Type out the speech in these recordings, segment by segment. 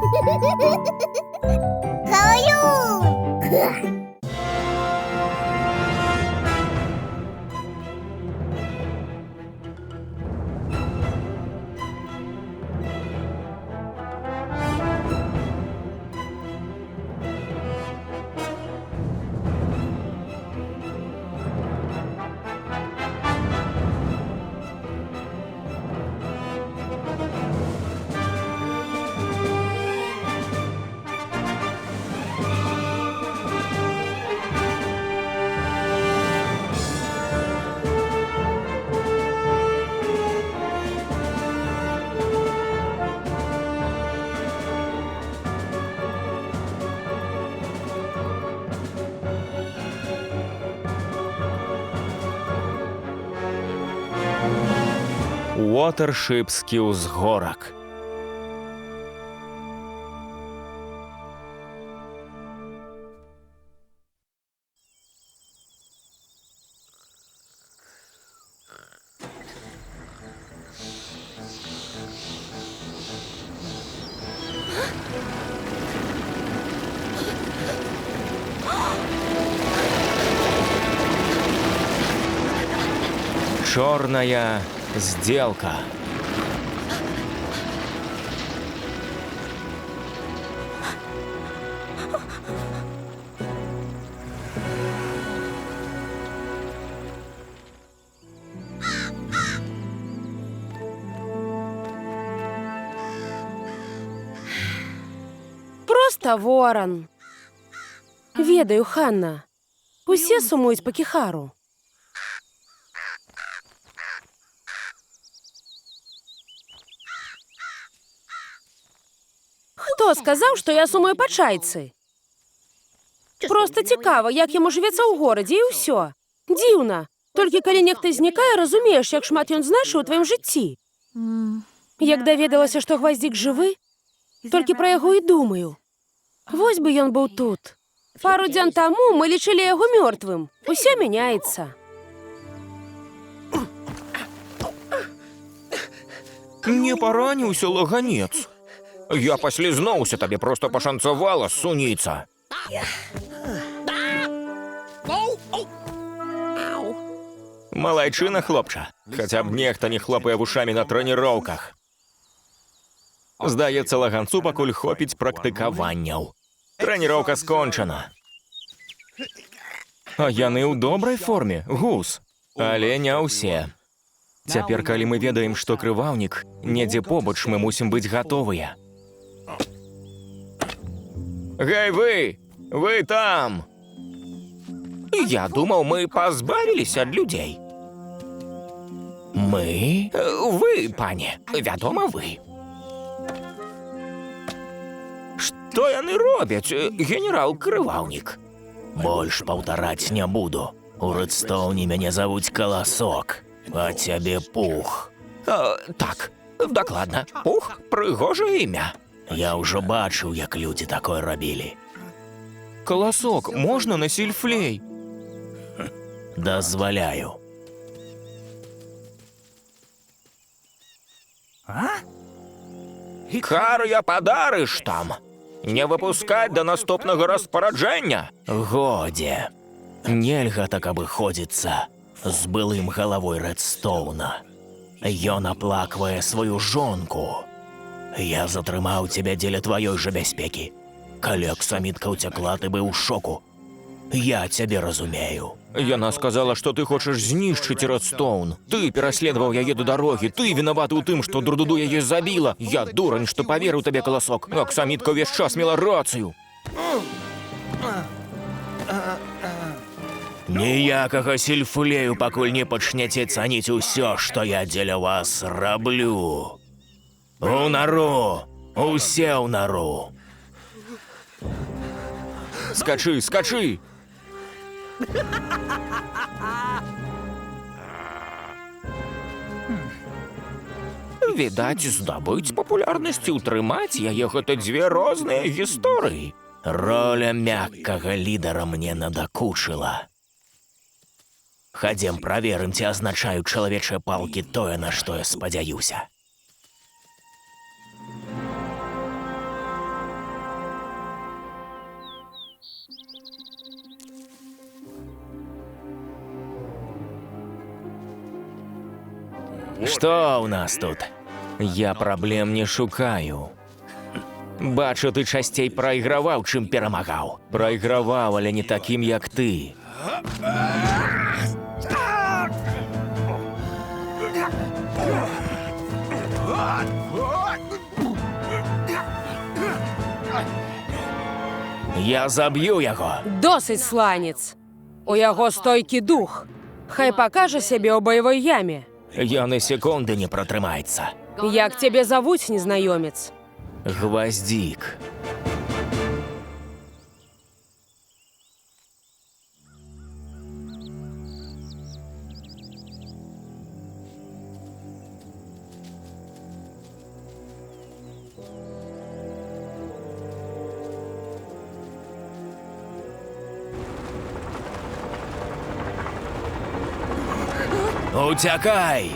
Каю! Уотершипський узгорок. Черная сделка. Просто ворон. Ведаю, Ханна. Усе сумують по Кіхару. Хто сказав, що я сумую по чайці? Просто цікаво, як йому живеться у городі, і ўсё. Дзіўна. Толькі калі нехта знікае, разумееш, як шмат ён значыў у тваім жыцці. Як даведалася, што Гваздзік жывы, толькі пра яго і думаю. Вось бы ён быў тут. Пару дзён таму мы лічылі яго мёртвым. Усё мяняецца. Не параніўся, лаганец. Я паслізнуўся, табе проста пашанцавала, суніца. Малайчына, хлопча. Хаця б нехта не хлопае вушамі на трэніроўках. Здаецца, лаганцу пакуль хопіць практыкаванняў. Трэніроўка скончана. А яны ў добрай форме, гус. Але не ўсе. Цяпер, калі мы ведаем, што крываўнік, недзе побач мы мусім быць гатовыя. Гэй, вы там! Я думаў, мы пазбавіліся ад людзей. Мы? Вы, пане, вядома, вы. Што яны робяць, генерал-крываўнік? Больш паўтараць не буду. У Рэдстоуне мяне завуць Каласок, а цябе Пух. Так, дакладна, Пух – прыгожае імя. Я ўжо бачыў, як людзі такое рабілі. Каласок, можна на сільфлей? Дазваляю. Кар'я падарыш там. Не выпускаць да наступнага распараджэння. Годзе. Нельга так абыходзіцца з былым галавой Рэдстоуна. Ён аплаквае сваю жонку. Я затрымаў цябе дзеля тваёй жа бяспекі. Калі Аксамітка ўцякла, ты быў у шоку. Я цябе разумею. Яна сказала, што ты хочаш знішчыць Рэдстоун. Ты пераследаваў яе да дарогі. Ты вінаваты ў тым, што Дурдуду яе забіла. Я дурань, што паверыў табе, Каласок. Аксамітка ўвесь час мела рацыю. Ніякага сільфлею, пакуль не пачняце цаніць усё, што я дзеля вас раблю. У нару! Усе ў нару! Скачы, скачы! Відаць, здабыць папулярнасць і ўтрымаць яе гэта дзве розныя гісторыі. Роля мяккага лідара мне надакучыла. Хадзем праверым, ці азначаюць чалавечыя палкі тое, на што я спадзяюся. Што ў нас тут? Я праблем не шукаю. Бачу, ты часцей прайграваў, чым перамагаў. Прайграваў, але не такім, як ты. Я заб'ю яго. Досыць, сланец. У яго стойкі дух. Хай пакажа сябе ў баявой яме. Ён і секунды не пратрымаецца. Як цябе завуць, незнаёмец? Гвоздик. Уцякай!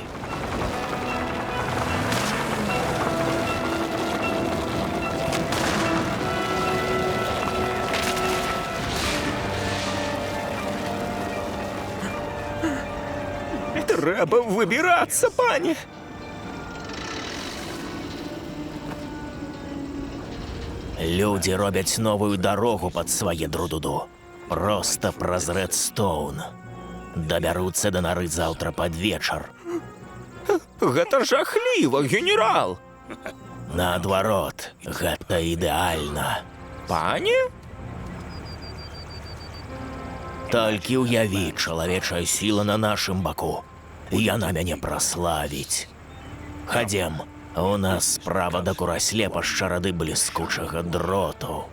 Трэба выбірацца, пані. Людзі робяць новую дарогу пад свае друдуду. Проста праз Рэдстоун. Дабяруцца да нары заўтра пад вечар. Гэта жахліва, генерал! Наадварот, гэта ідэальна. Пані? Толькі ўяві, чалавечая сіла на нашым баку. Яна мяне праславіць. Хадзем, у нас справа да кураслепа з чарады бліскучага дроту.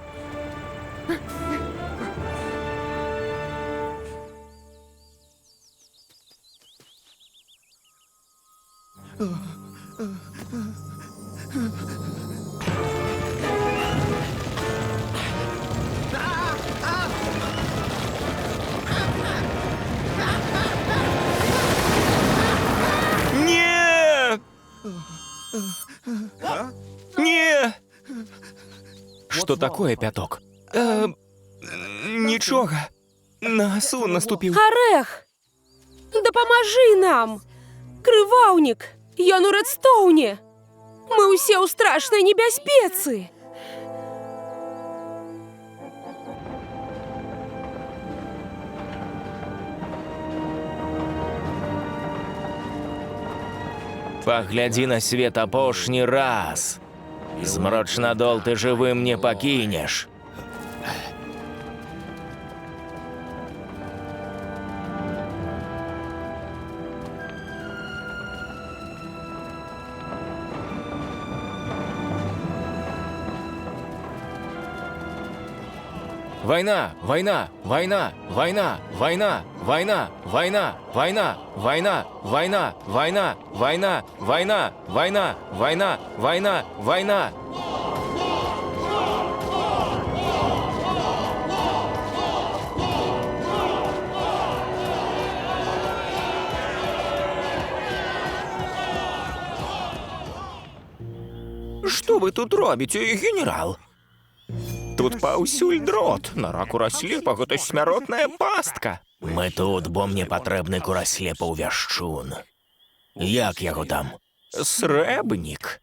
Не! Что такое, пяток? Нічога. На сон наступіў. Арэх! Дапамажы нам! Крываўнік! Ён у Рэдстоуне! Мы ўсе ў страшнай небяспецы! Паглядзі на свет апошні раз. Змрочнадол ты жывым не пакінеш. Война, война, война, война, война, война, война, война, война, война, война, война, война, война, война, война, война. Что вы тут робіце, генерал? Тут паўсюль дрот, нара кураслепа, гэта смяротная пастка. Мы тут, бо мне патрэбны кураслепаў вяшчун. Як яго там? Срэбнік.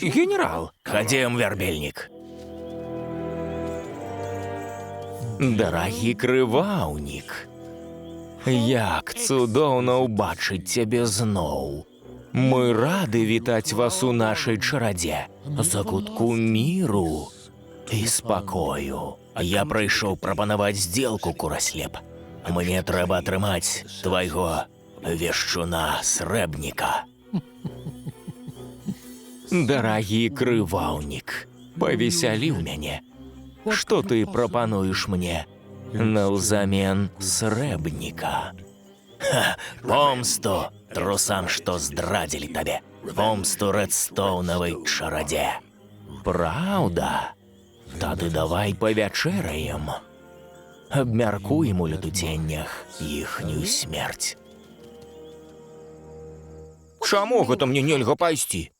Генерал, хадзем, вярбельнік. Дарагі крываўнік, як цудоўна ўбачыць цябе зноў. Мы рады вітаць вас у нашай чарадзе, закутку міру і спакою. Я прыйшоў прапанаваць здзелку, кураслеп. Мне трэба атрымаць твайго вешчуна срэбніка. Дарагі крываўнік, павесяліў мяне. Што ты прапануеш мне наўзамен срэбніка? Помсту трусам, што здрадзілі табе. Помсту Рэдстоунавай чарадзе. Праўда? Тады давай павячэраем. Абмяркуем у летуценнях іхнюю смерць. Чаму гэта мне нельга пайсці?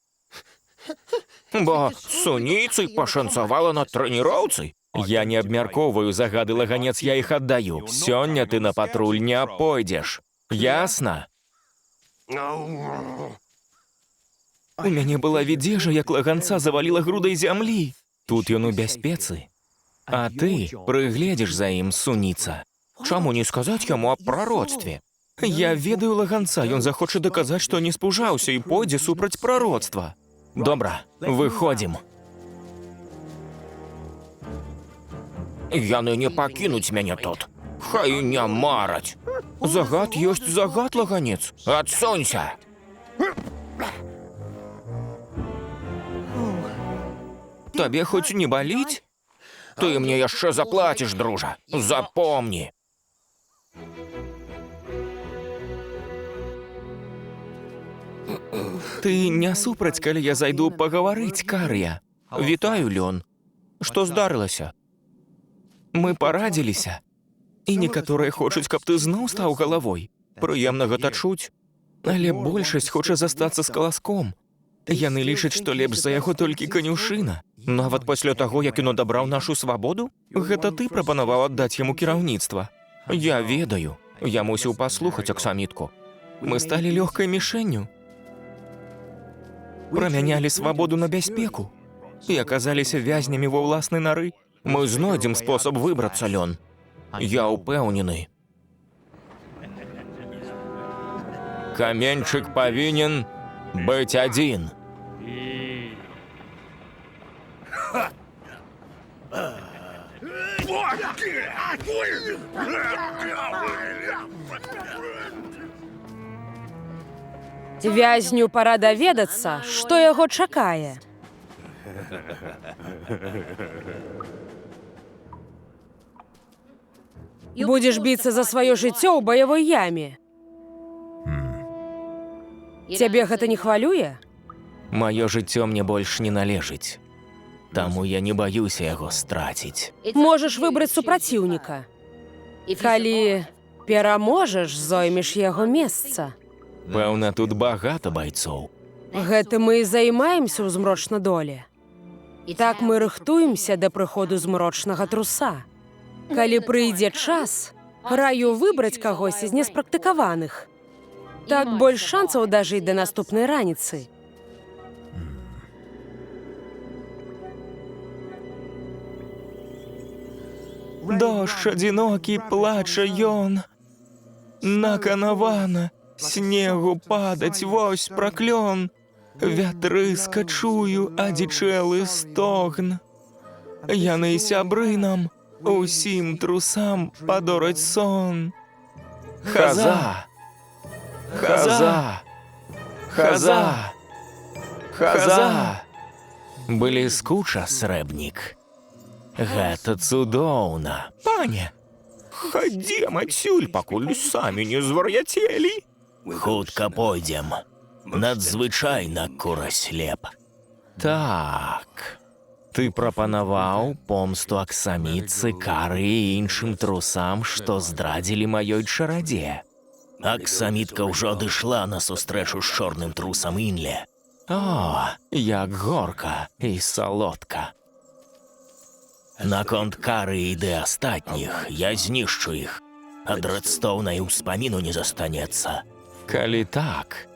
Бо суніцай пашанцавала на трэніроўцы. Я не абмяркоўваю загады, лаганец, я іх аддаю. Сёння ты на патруль не пойдзеш. Ясна? У мяне была відзежа, як лаганца заваліла грудай зямлі. Тут ён у бяспецы. А ты прыгледзіш за ім, суніца. Чаму не сказаць яму аб прароцтве? Я ведаю лаганца, ён захоча даказаць, што не спужаўся і пойдзе супраць прароцтва. Добра, выходзім. Яны не пакінуць мяне тут. Хай не мараць. Загад ёсць загад, лаганец. Адсунься! Табе хоць не баліць? Ты мне яшчэ заплаціш, дружа. Запомні. Ты не супраць, калі я зайду пагаварыць, Кар'я? Вітаю, Лён. Што здарылася? Мы парадзіліся. І некаторыя хочуць, каб ты зноў стаў галавой. Прыемна гэта чуць. Але большасць хоча застацца з каласком. Яны лічаць, што лепш за яго толькі канюшына. Нават пасля таго, як ён адабраў нашу свабоду, гэта ты прапанаваў аддаць яму кіраўніцтва. Я ведаю. Я мусіў паслухаць аксамітку. Мы сталі лёгкай мішэнню. Прамянялі свабоду на бяспеку. І аказаліся вязнямі ва ўласнай нары. Мы знойдзем спосаб выбрацца, Лён. Я ўпэўнены. Каменьчык павінен быць адзін. Вязню пара даведацца, што яго чакае. Будзеш біцца за сваё жыццё ў баявой яме. Цябе гэта не хвалюе? Маё жыццё мне больш не належыць. Таму я не баюся яго страціць. Можаш выбраць супраціўніка. Калі пераможаш, зоймеш яго месца. Пэўна, тут багата байцоў. Гэтым мы і займаемся ў змрочна-доле. Так мы рыхтуемся да прыходу змрочнага труса. Калі прыйдзе час, раю выбраць кагосьці з неспрактыкаваных. Так больш шансаў дажыць да наступнай раніцы. Дождж адзінокі плача ён. Наканавана снегу падаць, вось праклён. Вятрыска чую, адзічэлы стогн. Яны сябры нам, усім трусам падораць сон. Хаза! Хаза! Хаза! Хаза! Бліскуча, срэбнік. Гэта цудоўна. Пане, хадзем адсюль, пакуль самі не звар'яцелі. Хутка пойдзем. Надзвычайна кураслеп. Так. Ты прапанаваў помсту аксамітцы, Кары і іншым трусам, што здрадзілі маёй чарадзе. Аксамітка ўжо адышла на сустрэчу з чорным трусам Інле. О, як горка і салодка. Наконт Кары і ды астатніх я знішчу іх. Ад Рэдстоўна і ўспаміну не застанецца. Калі так,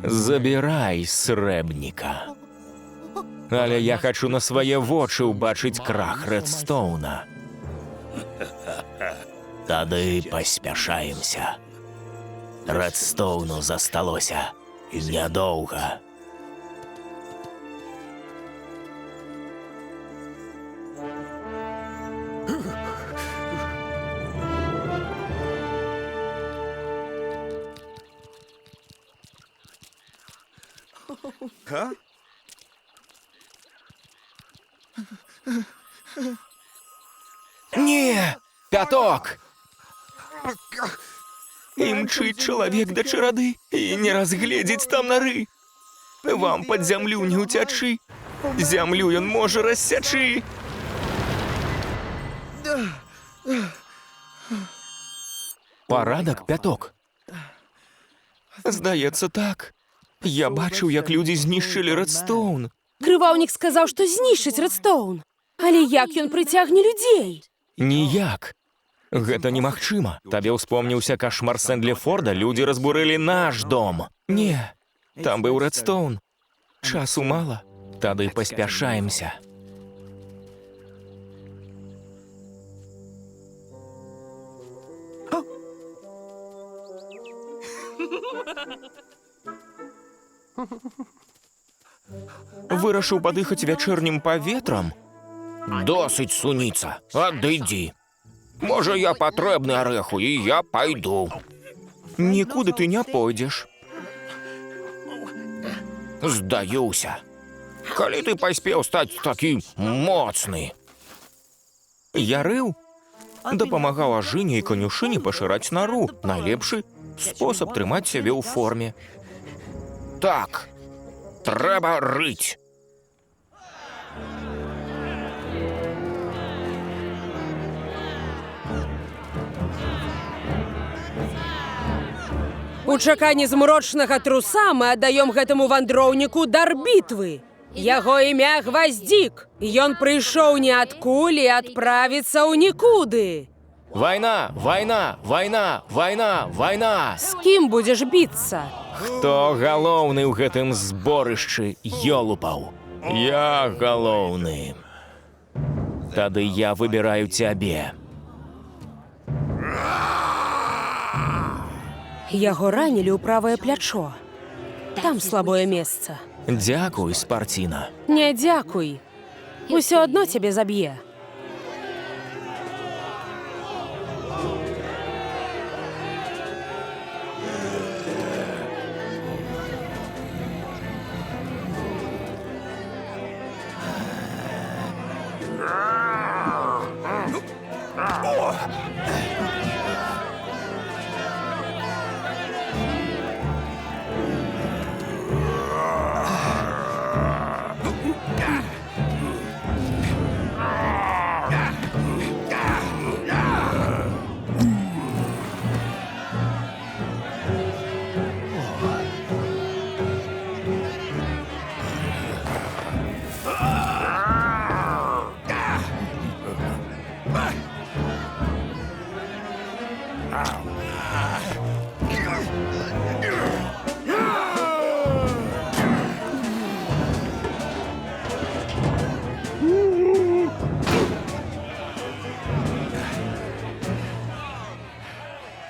забірай срэбніка. Але я хачу на свае вочы ўбачыць крах Рэдстоўна. Тады паспяшаемся. Рэдстоўну засталося нядоўга. Не, Пяток! Імчыць чалавек да чарады і не разгледзець там нары. Вам пад зямлю не ўцячы. Зямлю ён можа рассячы. Парадак, Пяток? Здаецца, так. Я бачыў, як людзі знішчылі Рэдстоўн. Крываўнік сказаў, што знішчыць Рэдстоўн. Але як ён прыцягне людзей? Ніяк. Гэта немагчыма. Табе ўспомніўся кашмар Сэндлі-Форда, людзі разбурылі наш дом. Не, там быў Рэдстоун. Часу мала. Тады паспяшаемся. Вырашыў падыхаць вячэрнім паветрам? Досыць суніца, адыдзі. Можа, я патрэбны арэху, і я пайду. Нікуды ты не пойдзеш. Здаюся. Калі ты паспеў стаць такі моцны? Я рыў. Дапамагаў ажыне і канюшыне пашыраць нару. Найлепшы спосаб трымаць сябе ў форме. Так, трэба рыць. У чаканні змрочнага труса мы аддаём гэтаму вандроўніку дар бітвы. Яго імя Гваздзік. Ён прыйшоў ніадкуль і адправіцца ў нікуды. Вайна, вайна, вайна, вайна, вайна. З кім будзеш біцца? Хто галоўны ў гэтым зборышчы ёлупаў? Я галоўны. Тады я выбіраю цябе. Яго ранілі ў правае плячо. Там слабое месца. Дзякуй, спарціна. Не дзякуй. Усё адно цябе заб'е.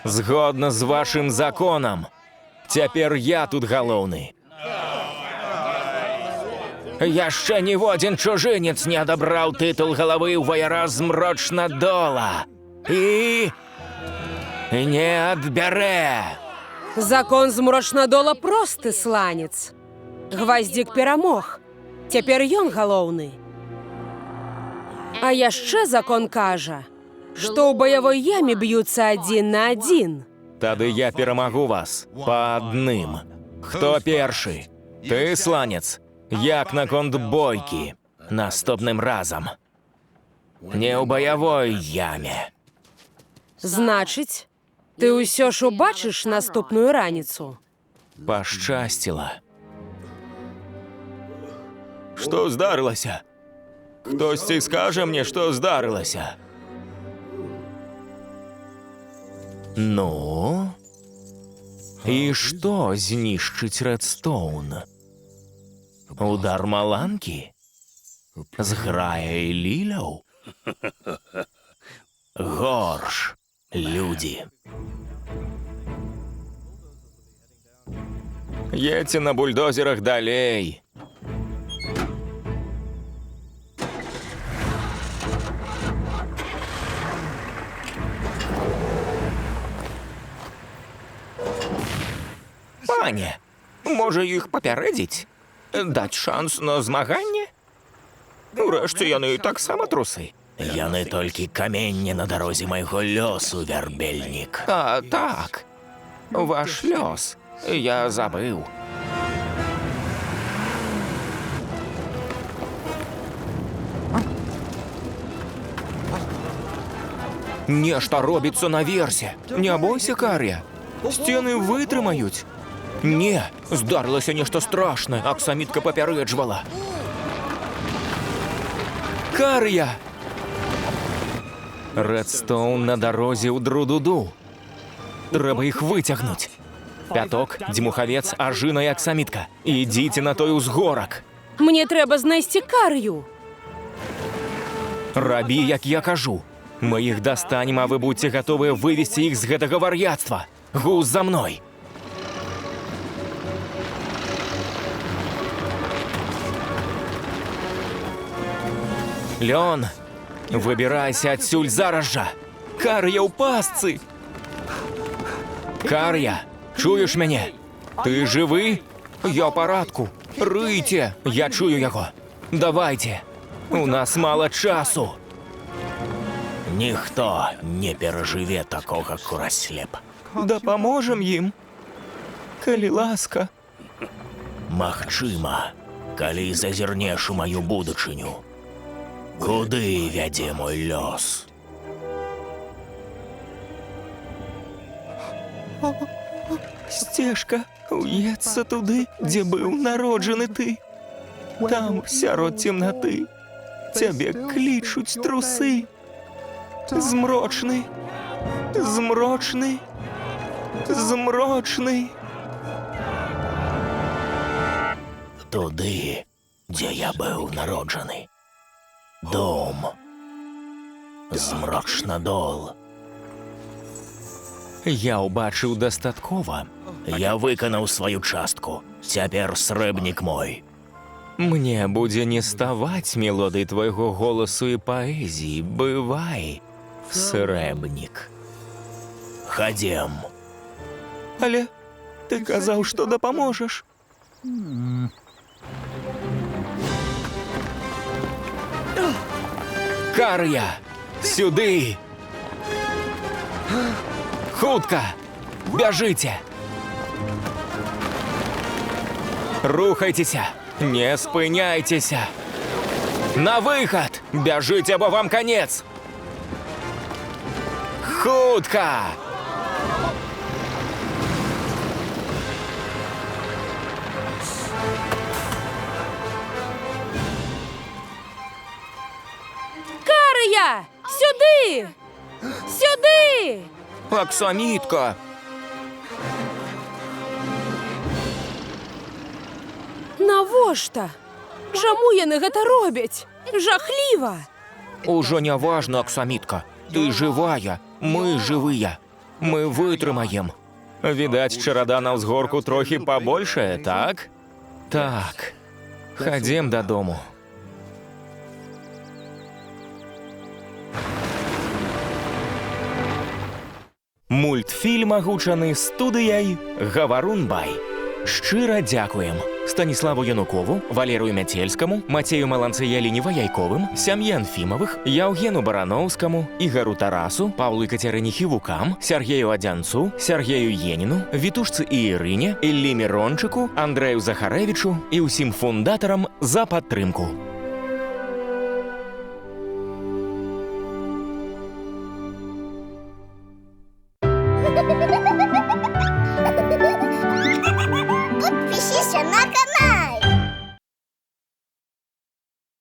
Згодна з вашым законам. Цяпер я тут галоўны. Яшчэ ніводзін чужынец не адабраў тытул галавы ў ваяра Змрочнадола. І не адбярэ. Закон Змрочнадола просты, сланец. Гваздзік перамог. Цяпер ён галоўны. А яшчэ закон кажа, што ў баявой яме б'юцца адзін на адзін. Тады я перамагу вас па адным. Хто першы? Ты, сланец? Як наконт бойкі? Наступным разам. Не ў баявой яме. Значыць, ты ўсё ж убачыш наступную раніцу. Пашчасціла. Што здарылася? Хтосьці скажа мне, што здарылася? Ну? І што знішчыць Рэдстоун? Удар маланкі? Зграя і ліляў? Горш, людзі. Едьце на бульдозерах далей. Пане, можа іх папярэдзіць? Даць шанс на змаганне? Урэшце, яны таксама трусы. Яны толькі каменне на дарозе майго лёсу, вярбельнік. А, так. Ваш лёс. Я забыў. Нешта робіцца наверсе. Не бойся, Кар'я. Сцены вытрымаюць. Не, здарылася нешта страшнае, Аксамітка папярэджвала. Кар'я! Редстоун на дорозі у Друдуду. Треба їх витягнути. П'яток, дмуховець, ажина і аксамітка. Ідіть на той узгорок. Мені треба знайти Кар'ю. Рабі, як я кажу. Ми їх достанем, а ви будьте готові вивести їх з гэтага вар'яцтва. Гуз за мною. Леон, вибирайся адсюль зараз жа. Кар'я ў пастцы. Кар'я, чуєш мяне? Ты жывы? Я ў парадку. Рыйце, я чую яго. Давайте. У нас мало часу. Ніхто не перажыве такога кураслепа. Дапаможам ім. Калі ласка. Магчыма, калі зазірнеш у маю будучыню. Куды вядзе мой лёс? Сцежка уецца туды, дзе быў народжаны ты. Там, сярод цемнаты, цябе клічуць трусы. Змрочны, змрочны, змрочны. Туды, дзе я быў народжаны. Дом. Змрочнадол. Я ўбачыў дастаткова. Я выканаў сваю частку. Цяпер срэбнік мой. Мне будзе не ставаць мелодый твайго голасу і паэзіі. Бывай, срэбнік. Хадзем. Але ты казаў, што дапаможаш. Кар'я, сюды! Хутка! Бяжыце! Рухайцеся! Не спыняйцеся! На выхад! Бяжыце, бо вам конец! Хутка! Кар'я! Сюди! Сюди! Аксамітка! Навошта? Чаму яны гэта робяць? Жахліва! Ужо не важна, Аксамітка. Ты жывая, мы жывыя. Мы вытрымаем. Відаць, чарада на ўзгорку трохі пабольшая, так? Так. Хадзем дадому. Мультфільм агучаны студыяй «Гаварун Бай». Шчыра дзякуем Станіславу Янукову, Валерыю Мяцельскаму, Мацею Маланцы-Ялінева-Яйковым, сям'і Анфімавых, Яўгену Бараноўскаму, Ігару Тарасу, Паўлу і Кацярыне Хівукам, Сяргею Адзянцу, Сяргею Еніну, Вітушцы і Ірыне, Іллі Мірончыку, Андрэю Захарэвічу і ўсім фундатарам за падтрымку. Ha ha ha ha!